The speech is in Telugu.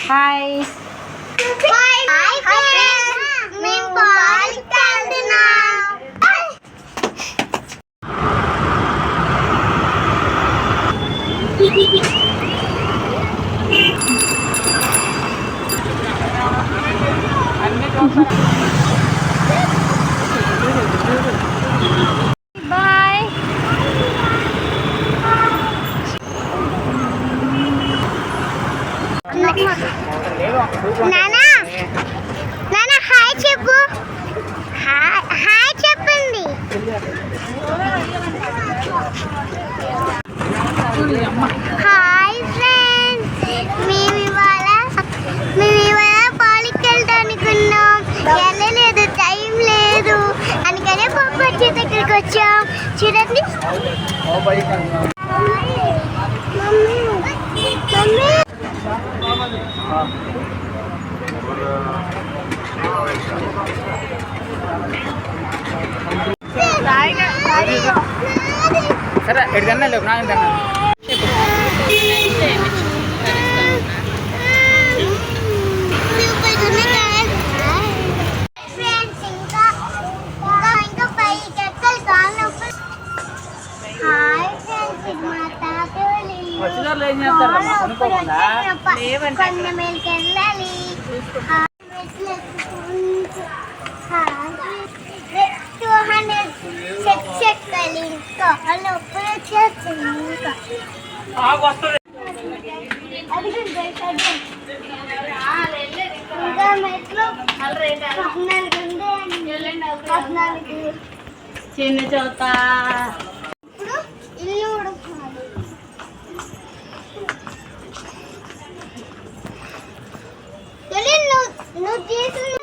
హాయ్ మేము పార్క్ వెళ్తున్నాం. బాయ్. నానా నానా హాయ్ చెప్పు. హాయ్ చెప్పండి. హాయ్ ఫ్రెండ్స్, మేము ఇవాళ పార్క్ వెళ్ళడానికి ఉన్నాం. వెళ్ళలేదు, టైం లేదు, అందుకనే పప్పు వచ్చే దగ్గరికి వచ్చాం. చూడండి సరే ఎడికన్నా లేవు నాకు తిన్నా ఏం చేస్తారు అనుకోకుండా కొండమేలకి వెళ్ళాలి. స్టెప్స్ ఎక్కాలి. ఇంకా నొప్పి వచ్చేస్తుంది. ఇంకా మెట్లు 14 చిన్న చోత ఇప్పుడు ఇల్లు ఉడుకోవాలి. నువ్వు చేసిన